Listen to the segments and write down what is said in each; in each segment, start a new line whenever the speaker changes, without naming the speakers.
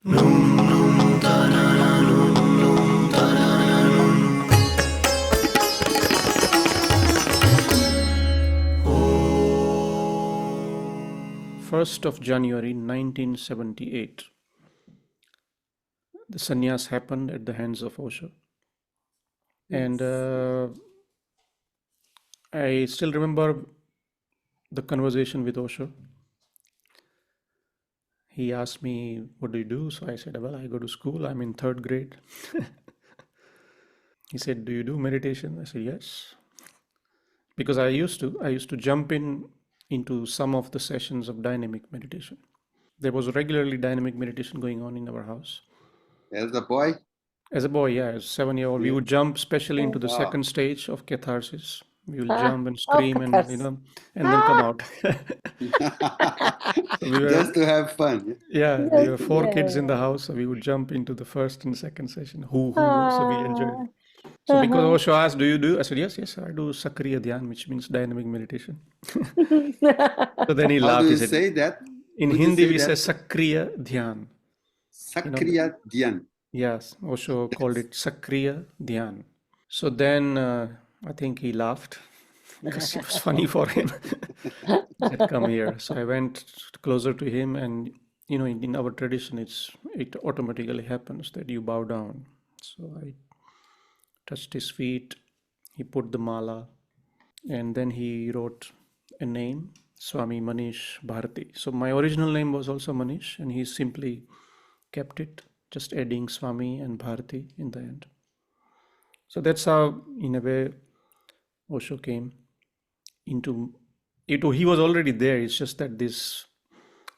1st of January 1978, the sannyas happened at the hands of Osho. And I still remember the conversation with Osho. He asked me, "What do you do?" So I said, "Well, I go to school. I'm in 3rd grade." He said, "Do you do meditation?" I said, "Yes." Because I used to jump into some of the sessions of dynamic meditation. There was regularly dynamic meditation going on in our house.
As a boy?
As a boy, yeah, as a 7-year-old, we
Yeah.
would jump especially into the
Wow.
second stage of catharsis. We will
Ah,
jump and scream and
catharsis.
and then come out. So we were,
Just to have fun.
yeah, we
Yes,
were 4 kids in the
yeah.
house, so we would jump into the first and second session. So we enjoyed it.
Ah,
So because Osho asked, "Do you do?" I said, yes, I do Sakriya Dhyan, which means dynamic meditation. So then he
How
laughed.
do
He
you
said,
say that?
in
Could you
Hindi
say
we say
that?
Sakriya Dhyan.
Sakriya Dhyan.
Yes, Osho called it Sakriya Dhyan. So then I think he laughed because it was funny for him. He said, "Come here." So I went closer to him, and in our tradition, it automatically happens that you bow down. So I touched his feet. He put the mala, and then he wrote a name, Swami Manish Bharati. So my original name was also Manish, and he simply kept it, just adding Swami and Bharati in the end. So that's how, in a way, Osho came into it. He was already there. It's just that this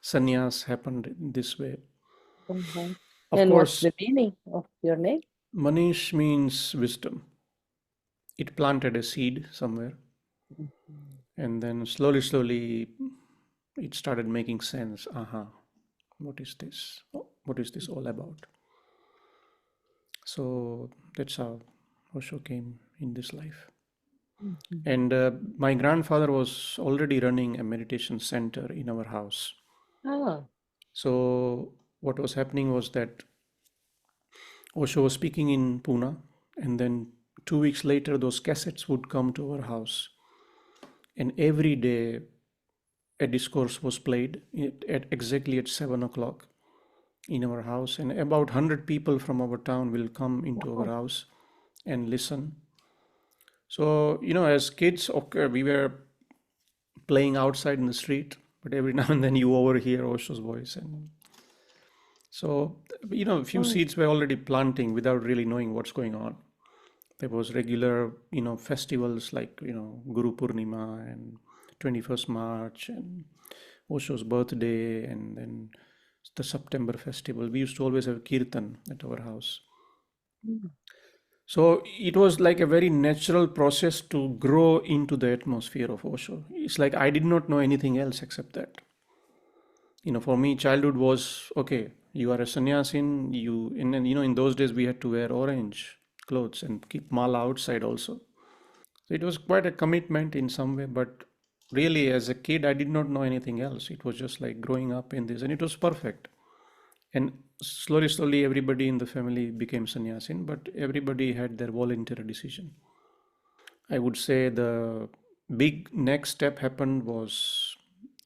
sannyas happened in this way.
Mhm.
Of
And what's
course,
the meaning of your name?
Manish means wisdom. It planted a seed somewhere, and then slowly, it started making sense. What is this? What is this all about? So that's how Osho came in this life.
Mhm.
And my grandfather was already running a meditation center in our house.
Ah,
So what was happening was that Osho was speaking in Pune, and then 2 weeks later, those cassettes would come to our house, and every day a discourse was played at exactly at 7 o'clock in our house, and about 100 people from our town will come into our house and listen. So as kids, okay, we were playing outside in the street, but every now and then you overhear Osho's voice, and so a few seeds were already planting without really knowing what's going on. There was regular festivals like Guru Purnima and 21st March and Osho's birthday, and then the September festival. We used to always have Kirtan at our house. So it was like a very natural process to grow into the atmosphere of Osho. It's like I did not know anything else except that. For me, childhood was okay. You are a sannyasin. In those days we had to wear orange clothes and keep mala outside also. So it was quite a commitment in some way, but really as a kid I did not know anything else. It was just like growing up in this, and it was perfect. And slowly, everybody in the family became sannyasin, but everybody had their voluntary decision. I would say the big next step happened was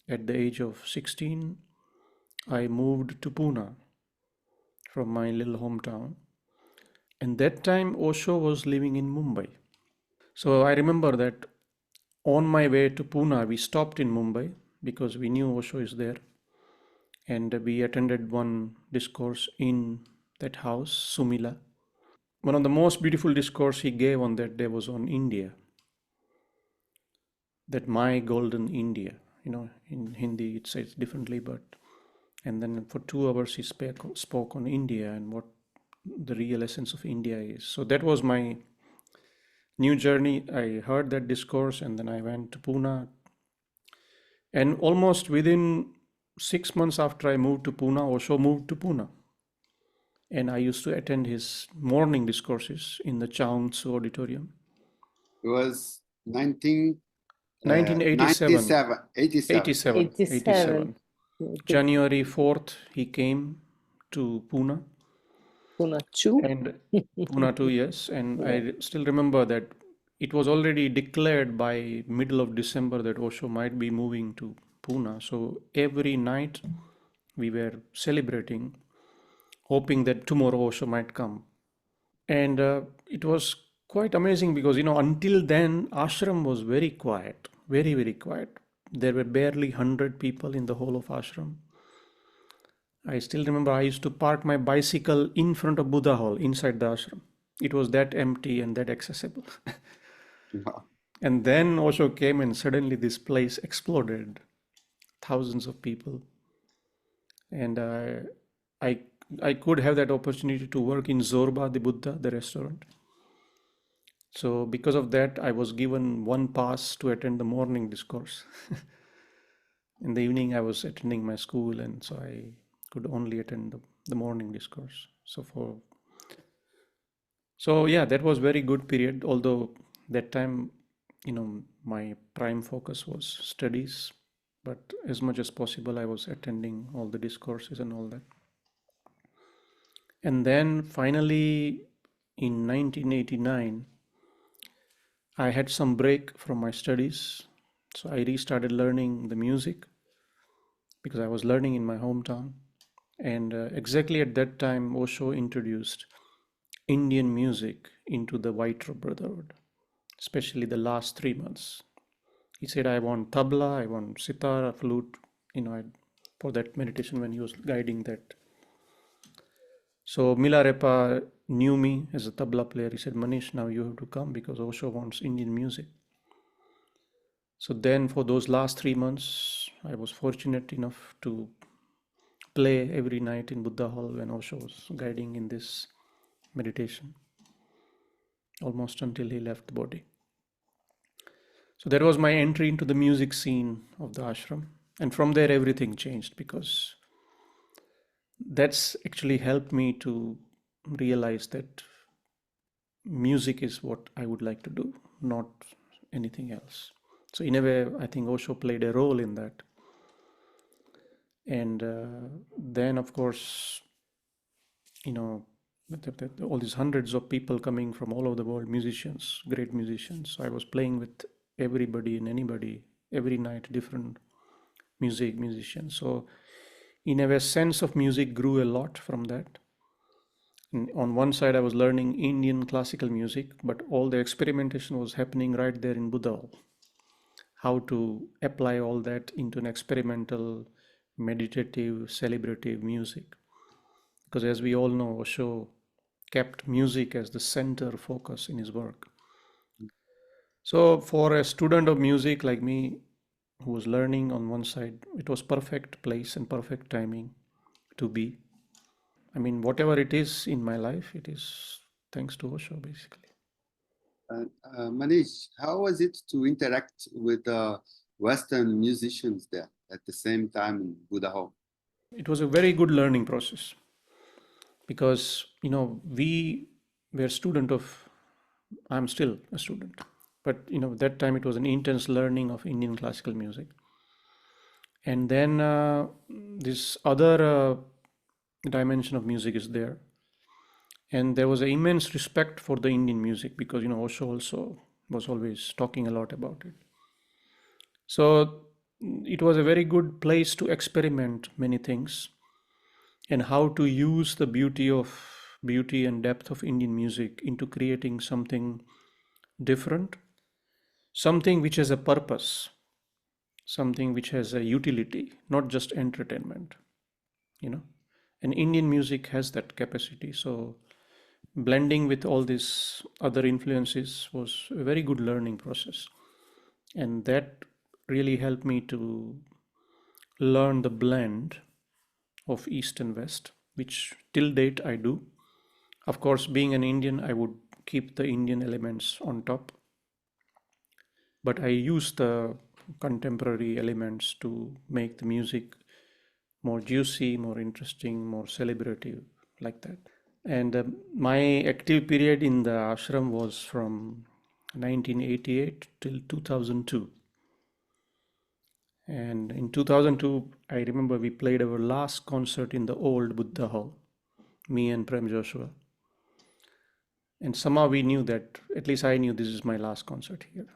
at the age of 16. I moved to Pune from my little hometown. And that time Osho was living in Mumbai. So I remember that on my way to Pune, we stopped in Mumbai because we knew Osho is there. And we attended one discourse in that house, Sumila. One of the most beautiful discourse he gave on that day was on India. That my golden India. In Hindi it says differently, but and then for 2 hours he spoke on India and what the real essence of India is. So that was my new journey. I heard that discourse, and then I went to Pune. And almost within 6 months after I moved to Pune, Osho moved to Pune. And I used to attend his morning discourses in the Chaungtsu auditorium.
It was
1987.
87.
87.
January
4th, he came to Pune,
Puna Chu.
and Pune too, yes. And I still remember that it was already declared by middle of December that Osho might be moving to Pune. So every night we were celebrating, hoping that tomorrow Osho might come. And it was quite amazing because, until then, ashram was very quiet, very, very quiet. There were barely 100 people in the whole of ashram. I still remember I used to park my bicycle in front of Buddha Hall inside the ashram. It was that empty and that accessible.
Wow.
And then Osho came and suddenly this place exploded. Thousands of people. And I, I could have that opportunity to work in Zorba, the Buddha, the restaurant. So because of that, I was given one pass to attend the morning discourse. In the evening, I was attending my school, and so I could only attend the morning discourse. So yeah, that was very good period. Although that time, my prime focus was studies, but as much as possible, I was attending all the discourses and all that. And then finally, in 1989, I had some break from my studies, so I restarted learning the music because I was learning in my hometown. And exactly at that time, Osho introduced Indian music into the White Robe Brotherhood, especially the last 3 months. He said, I want tabla, I want sitar, flute, for that meditation when he was guiding that. So Milarepa knew me as a tabla player. He said, Manish, now you have to come because Osho wants Indian music. So then for those last 3 months, I was fortunate enough to play every night in Buddha Hall when Osho was guiding in this meditation, almost until he left the body. So that was my entry into the music scene of the ashram. And from there, everything changed because that's actually helped me to realize that music is what I would like to do, not anything else. So in a way, I think Osho played a role in that. And then, of course, all these hundreds of people coming from all over the world, musicians, great musicians. So I was playing with everybody and anybody every night, different musicians. So in a way, sense of music grew a lot from that. And on one side, I was learning Indian classical music, but all the experimentation was happening right there in Buddha. How to apply all that into an experimental, meditative, celebrative music. Because as we all know, Osho kept music as the center focus in his work. So for a student of music like me, who was learning on one side, it was perfect place and perfect timing to be. I mean, whatever it is in my life, it is thanks to Osho, basically.
Manish, how was it to interact with Western musicians there at the same time in Buddha Hall?
It was a very good learning process because, we were student of, I'm still a student, but, that time it was an intense learning of Indian classical music. And then this other dimension of music is there. And there was an immense respect for the Indian music because, Osho also was always talking a lot about it. So it was a very good place to experiment many things and how to use the beauty and depth of Indian music into creating something different, something which has a purpose, something which has a utility, not just entertainment, And Indian music has that capacity. So blending with all these other influences was a very good learning process. And that really helped me to learn the blend of East and West, which till date I do. Of course, being an Indian, I would keep the Indian elements on top, but I use the contemporary elements to make the music more juicy, more interesting, more celebrative, like that. And my active period in the ashram was from 1988 till 2002. And in 2002, I remember we played our last concert in the old Buddha Hall. me and Prem Joshua. And somehow we knew that, at least I knew, this is my last concert here.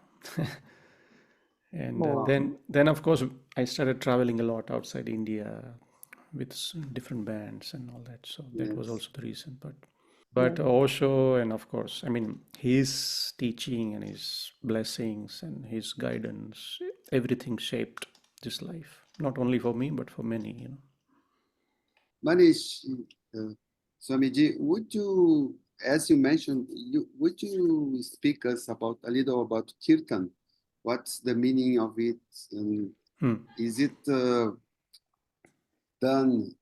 And
Oh,
then of course I started traveling a lot outside India with different bands and all that. So that was
Yes.
also the reason. But Osho, and of course, I mean, his teaching and his blessings and his guidance, everything shaped this life. Not only for me, but for many, you know.
Manish, Swamiji, would you, as you mentioned, would you speak us about a little about Kirtan? What's the meaning of it? And is it done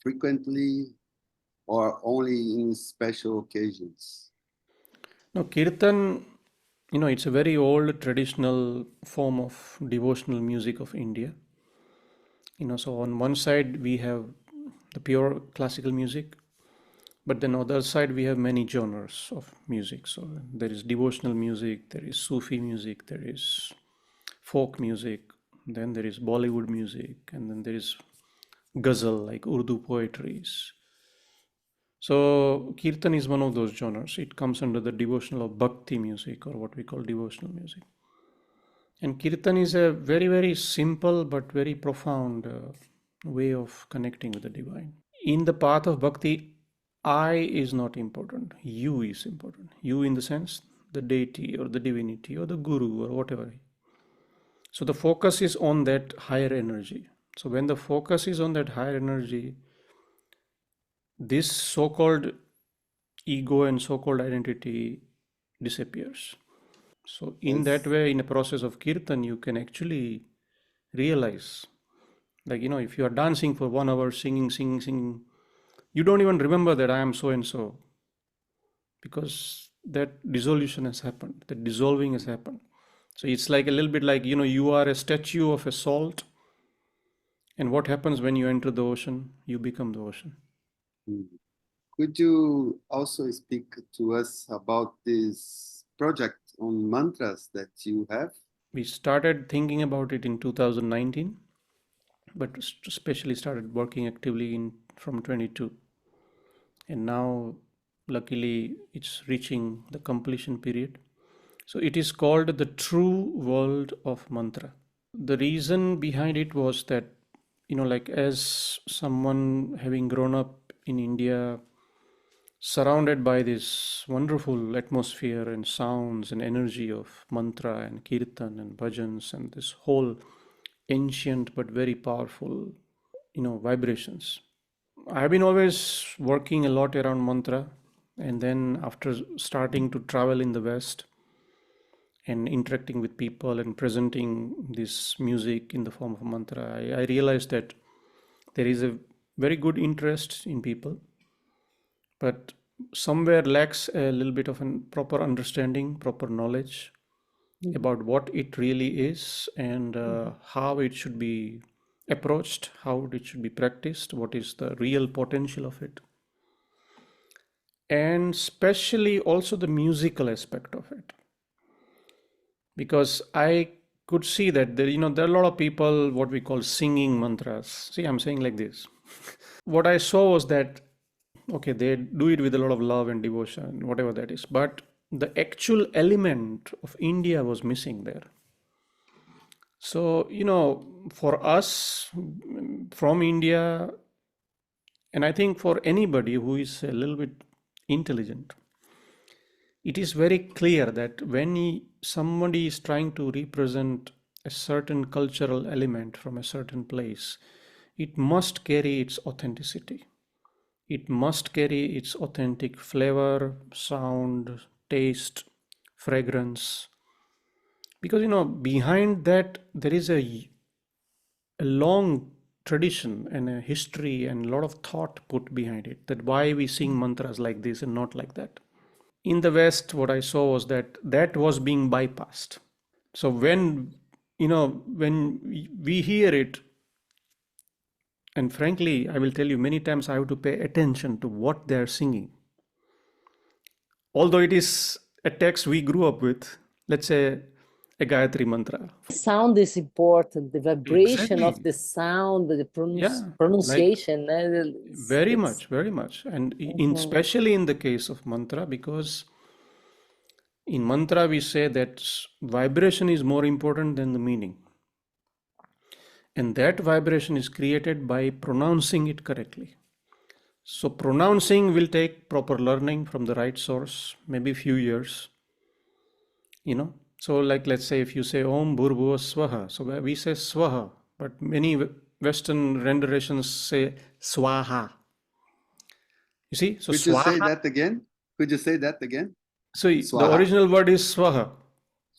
frequently or only in special occasions?
No, Kirtan, you know, it's a very old traditional form of devotional music of India. You know, so on one side we have the pure classical music, but then on the other side we have many genres of music. So there is devotional music, there is Sufi music, there is folk music, then there is Bollywood music, and then there is ghazal, like Urdu poetries. So Kirtan is one of those genres. It comes under the devotional of bhakti music, or what we call devotional music. And Kirtan is a very, very simple but very profound way of connecting with the divine. In the path of bhakti, I is not important. You is important. You, in the sense, the deity or the divinity or the guru or whatever. So the focus is on that higher energy. So when the focus is on that higher energy, this so-called ego and so-called identity disappears. So in that
Yes.
way, in a process of kirtan, you can actually realize, like, you know, if you are dancing for 1 hour, singing, you don't even remember that I am so and so, because that dissolution has happened, that dissolving has happened. So it's like a little bit like, you know, you are a statue of a salt, and what happens when you enter the ocean? You become the ocean.
Mm. Could you also speak to us about this project on mantras that you have?
We started thinking about it in 2019, but especially started working actively in from 22. And now, luckily, it's reaching the completion period. So it is called the true world of mantra. The reason behind it was that, you know, like, as someone having grown up in India, surrounded by this wonderful atmosphere and sounds and energy of mantra and kirtan and bhajans and this whole ancient but very powerful, you know, vibrations. I've been always working a lot around mantra, and then after starting to travel in the West and interacting with people and presenting this music in the form of mantra, I realized that there is a very good interest in people, but somewhere lacks a little bit of a proper understanding, proper knowledge about what it really is, and how it should be approached, how it should be practiced, what is the real potential of it, and especially also the musical aspect of it. Because I could see that there, you know, there are a lot of people what we call singing mantras. See, I'm saying like this. What I saw was that, okay, they do it with a lot of love and devotion, whatever that is, but the actual element of India was missing there. So, you know, for us from India, and I think for anybody who is a little bit intelligent, it is very clear that when somebody is trying to represent a certain cultural element from a certain place, it must carry its authenticity. It must carry its authentic flavor, sound, taste, fragrance. Because, you know, behind that, there is a long tradition and a history and a lot of thought put behind it, that why we sing mantras like this and not like that. In the West, what I saw was that that was being bypassed. So when, you know, when we hear it, and frankly, I will tell you, many times I have to pay attention to what they're singing. Although it is a text we grew up with, let's say a Gayatri mantra.
Sound is important. The vibration of
Exactly.
the sound, the
Yeah, like
pronunciation.
very much, very much. And especially in the case of mantra, because in mantra we say that vibration is more important than the meaning. And that vibration is created by pronouncing it correctly. So pronouncing will take proper learning from the right source, maybe a few years, you know. So like let's say if you say Om Bhurbhuva Swaha, so we say Swaha, but many Western renditions say Swaha. You see, so
Could you say
Swaha.
that again? Could you say that again?
So the
Swaha.
original word is Swaha.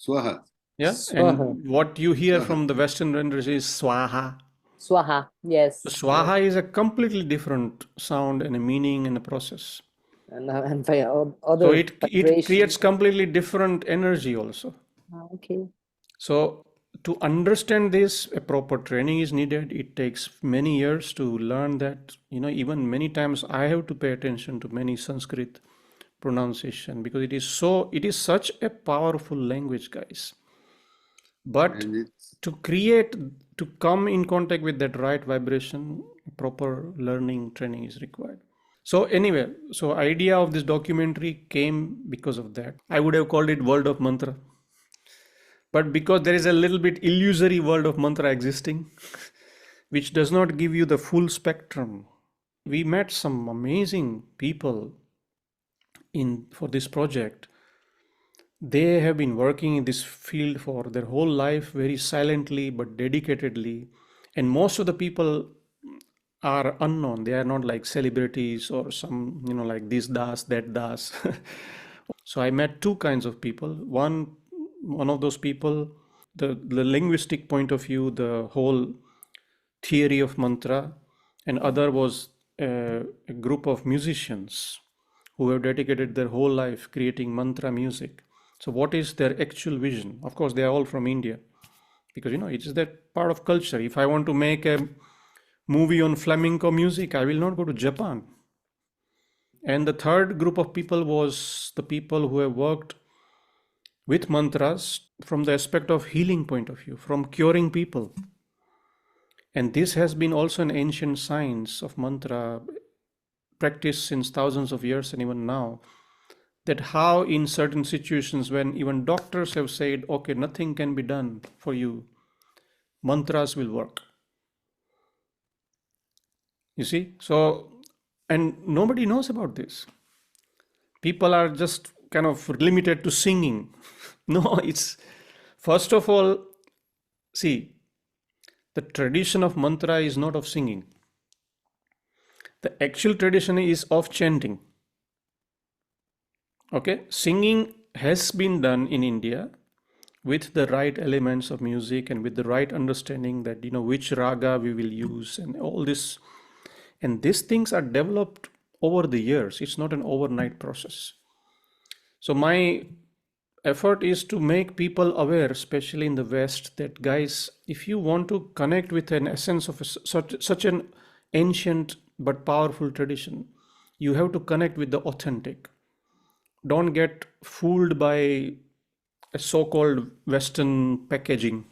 Swaha.
Yeah,
Swaha.
and what you hear
Swaha.
from the Western renditions is Swaha.
Swaha, yes.
So Swaha is a completely different sound and a meaning and a process.
And
So
other
it
vibrations.
creates completely different energy also.
Okay.
So to understand this, a proper training is needed. It takes many years to learn that. You know, even many times I have to pay attention to many Sanskrit pronunciation because it is such a powerful language, guys. But
And it's
to come in contact with that right vibration, proper learning training is required. So anyway, so idea of this documentary came because of that. I would have called it World of Mantra. But because there is a little bit illusory world of mantra existing, which does not give you the full spectrum. We met some amazing people for this project. They have been working in this field for their whole life, very silently but dedicatedly. And most of the people are unknown. They are not like celebrities or some, like this das, that das. So I met two kinds of people. One of those people, the linguistic point of view, the whole theory of mantra, and other was a group of musicians who have dedicated their whole life creating mantra music. So what is their actual vision? Of course, they are all from India because it is that part of culture. If I want to make a movie on flamenco music, I will not go to Japan. And the third group of people was the people who have worked with mantras from the aspect of healing point of view, from curing people. And this has been also an ancient science of mantra practiced since thousands of years and even now, that how in certain situations when even doctors have said, okay, nothing can be done for you, mantras will work. You see? So, and nobody knows about this. People are just kind of limited to singing. No, it's first of all, see, the tradition of mantra is not of singing. The actual tradition is of chanting. Okay, singing has been done in India with the right elements of music and with the right understanding that which raga we will use and all this. And these things are developed over the years. It's not an overnight process. So my effort is to make people aware, especially in the West, that guys, if you want to connect with an essence of such an ancient but powerful tradition, you have to connect with the authentic. Don't get fooled by a so-called Western packaging.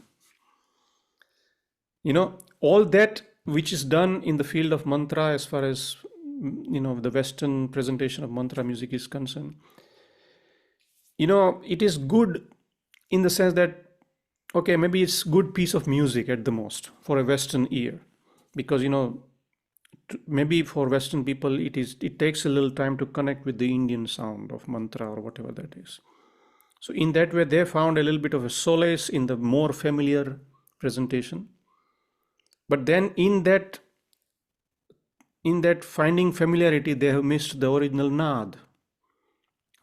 All that which is done in the field of mantra, as far as the Western presentation of mantra music is concerned, it is good in the sense that, okay, maybe it's good piece of music at the most for a Western ear, because maybe for Western people it takes a little time to connect with the Indian sound of mantra or whatever that is. So in that way, they found a little bit of a solace in the more familiar presentation. But then in that finding familiarity, they have missed the original nad,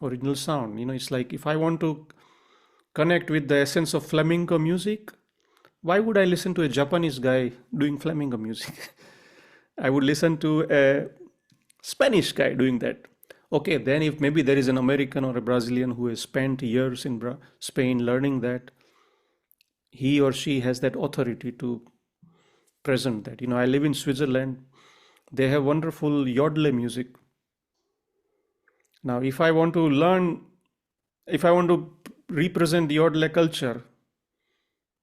original sound. It's like if I want to connect with the essence of flamenco music, why would I listen to a Japanese guy doing flamenco music? I would listen to a Spanish guy doing that. Okay, then if maybe there is an American or a Brazilian who has spent years in Spain learning that, he or she has that authority to present that. I live in Switzerland. They have wonderful yodel music. Now, if I want to represent the yodel culture,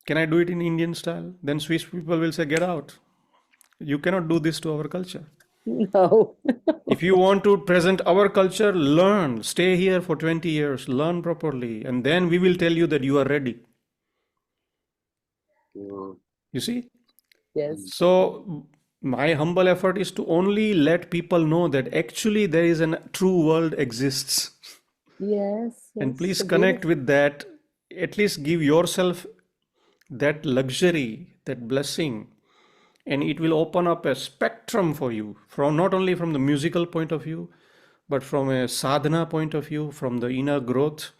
Can I do it in Indian style? Then Swiss people will say, get out. You cannot do this to our culture.
No.
If you want to present our culture, learn. Stay here for 20 years, learn properly, and then we will tell you that you are ready.
So,
You see?
Yes.
So, my humble effort is to only let people know that actually there is a true world exists.
Yes.
And
Yes.
please
So
connect
beautiful.
with that. At least give yourself that luxury, that blessing, and it will open up a spectrum for you, from not only from the musical point of view, but from a sadhana point of view, from the inner growth,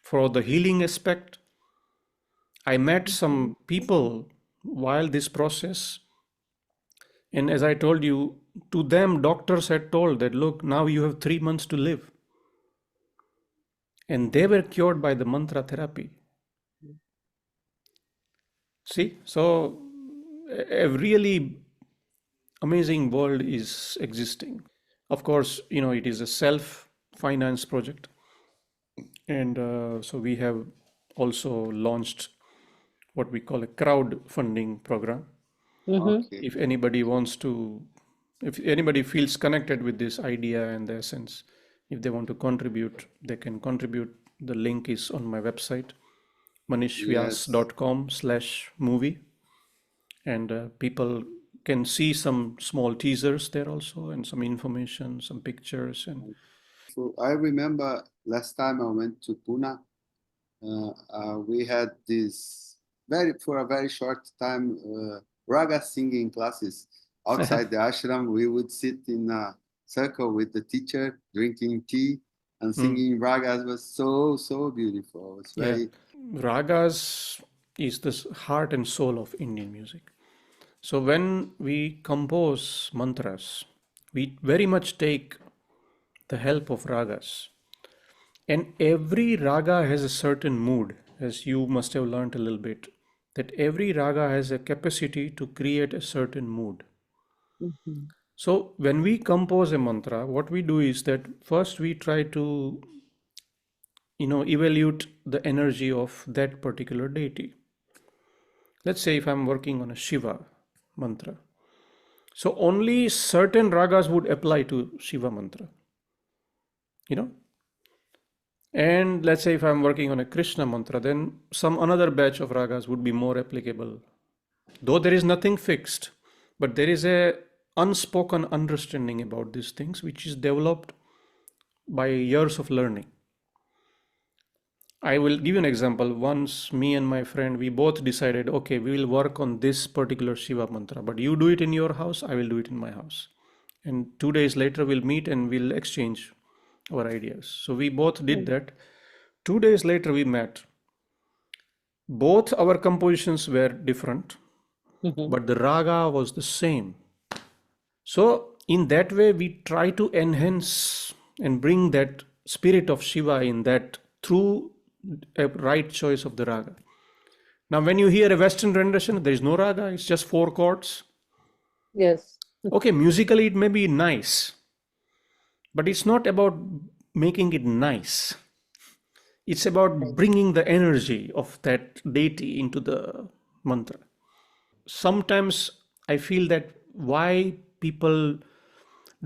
for the healing aspect. I met
Mhm.
some people while this process, and as I told you, to them doctors had told that, look, now you have 3 months to live, and they were cured by the mantra therapy. See, so a really amazing world is existing. Of course, it is a self-finance project, and so we have also launched what we call a crowdfunding program.
Mhm.
okay.
If anybody wants to, if anybody feels connected with this idea and the essence, if they want to contribute, they can contribute. The link is on my website,
Yes.
manishvyas.com/movie, and people can see some small teasers there also, and some information, some pictures, and
So I remember last time I went to Pune, we had this for a very short time Ragas singing classes outside the ashram. We would sit in a circle with the teacher, drinking tea and
mm,
singing ragas. It was so beautiful. It's
yeah,
very
ragas is the heart and soul of Indian music. So when we compose mantras, we very much take the help of ragas. And every raga has a certain mood, as you must have learned a little bit, that every raga has a capacity to create a certain mood.
Mhm.
So when we compose a mantra, what we do is that first we try to, evaluate the energy of that particular deity. Let's say if I'm working on a Shiva mantra. So only certain ragas would apply to Shiva mantra, you know. And let's say if I'm working on a Krishna mantra, then some another batch of ragas would be more applicable. Though there is nothing fixed, but there is a unspoken understanding about these things which is developed by years of learning. I will give you an example. Once me and my friend, we both decided, okay, we will work on this particular Shiva mantra, but you do it in your house, I will do it in my house. And 2 days later, we'll meet and we'll exchange our ideas. So we both did that. 2 days later, we met. Both our compositions were different,
Mhm.
but the raga was the same. So, in that way, we try to enhance and bring that spirit of Shiva in that through a right choice of the raga. Now, when you hear a Western rendition, there is no raga, it's just 4 chords.
Yes.
Okay, musically, it may be nice, but it's not about making it nice. It's about
Right.
bringing the energy of that deity into the mantra. Sometimes I feel that why people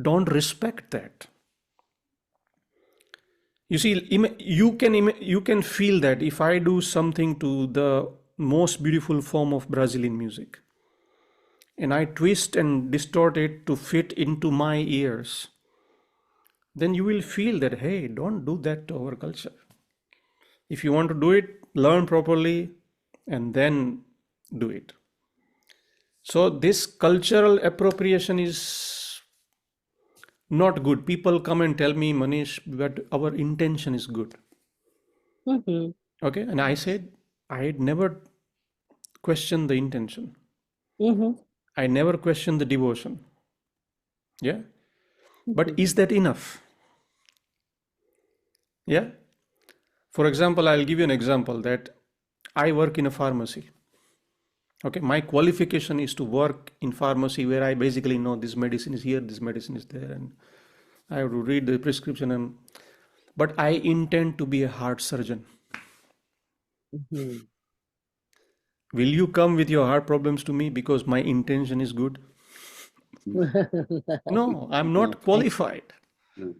don't respect that. You see, you can feel that if I do something to the most beautiful form of Brazilian music, and I twist and distort it to fit into my ears, then you will feel that, hey, don't do that to our culture. If you want to do it, learn properly and then do it. So, this cultural appropriation is not good. People come and tell me, Manish, but our intention is good.
Mhm.
Okay. And I said, I had never questioned the intention.
Mhm.
I never questioned the devotion. Yeah. But
Mhm.
is that enough? Yeah. For example, I'll give you an example that I work in a pharmacy. Okay. My qualification is to work in pharmacy where I basically know this medicine is here, this medicine is there, and I have to read the prescription. But I intend to be a heart surgeon.
Mhm.
will you come with your heart problems to me because my intention is good? No, I'm
No,
not qualified.
no.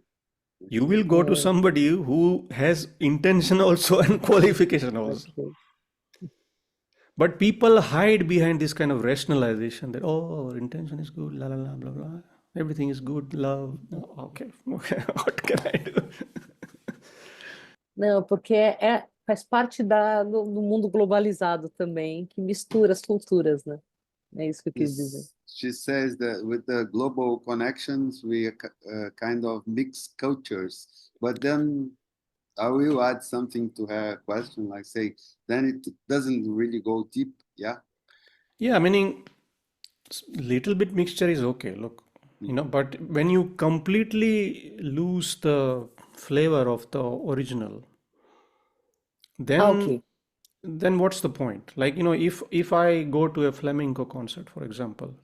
You will go to somebody who has intention also and qualification also.
Okay.
But people hide behind this kind of rationalization that, oh, our intention is good, la la la, blah blah. Everything is good, love. No, okay, okay, what can I do?
Não, porque faz parte do mundo globalizado também, que mistura as culturas, né? É isso que eu quis dizer.
She says that with the global connections, we kind of mix cultures. But then I will add something to her question, like say, then it doesn't really go deep, yeah?
Yeah, meaning little bit mixture is okay, look, but when you completely lose the flavor of the original,
Ok.
then what's the point? Like, if I go to a flamenco concert, for example,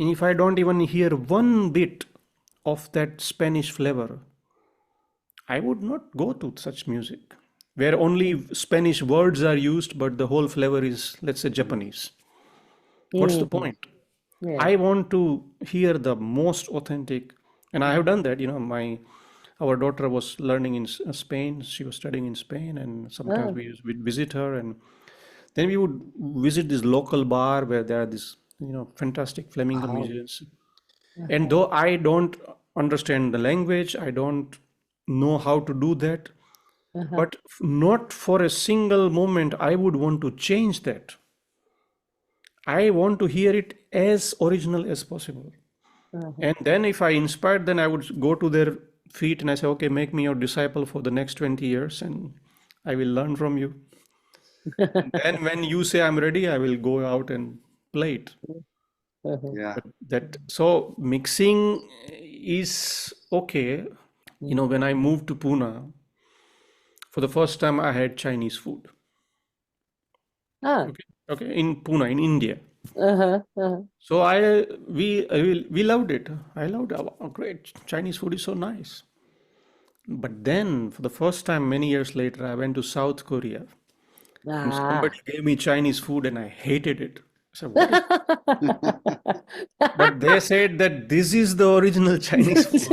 and if I don't even hear one bit of that Spanish flavor, I would not go to such music where only Spanish words are used, but the whole flavor is, let's say, Japanese. What's the point?
É.
I want to hear the most authentic, and I have done that. Our daughter was learning in Spain. She was studying in Spain, and sometimes we'd visit her, and then we would visit this local bar where there are these, fantastic flamenco
Wow.
musicians. And though I don't understand the language, I don't know how to do that, but not for a single moment I would want to change that. I want to hear it as original as possible. And then if I inspired, then I would go to their feet and I say, okay, make me your disciple for the next 20 years and I will learn from you. And then when you say I'm ready, I will go out and play it.
Yeah.
So mixing is okay. When I moved to Pune, for the first time I had Chinese food. Okay, in Pune, in India. So we loved it. I loved it. Oh, great. Chinese food is so nice. But then for the first time many years later, I went to South Korea and somebody gave me Chinese food and I hated it. I said, what is But they said that this is the original Chinese food.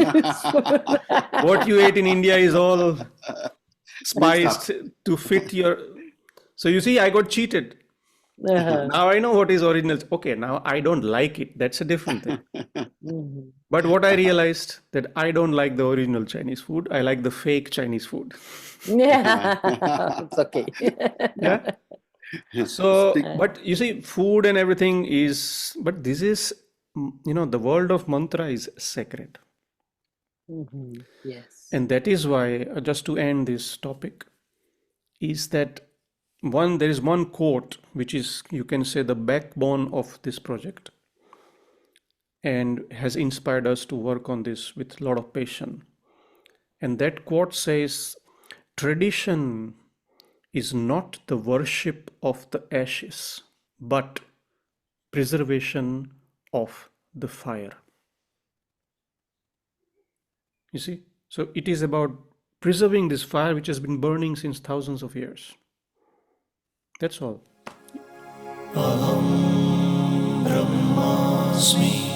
What you ate in India is all spiced to fit your. So you see, I got cheated. Now I know what is original. Okay, now I don't like it. That's a different thing. But what I realized that I don't like the original Chinese food. I like the fake Chinese food.
It's okay.
Yeah. So, but you see, food and everything but this is, the world of mantra is sacred.
Yes.
And that is why, just to end this topic, is that there is one quote which is, you can say, the backbone of this project and has inspired us to work on this with a lot of passion. And that quote says, tradition is not the worship of the ashes, but preservation of the fire. You see? So it is about preserving this fire which has been burning since thousands of years. That's all. Aham Brahmasmi.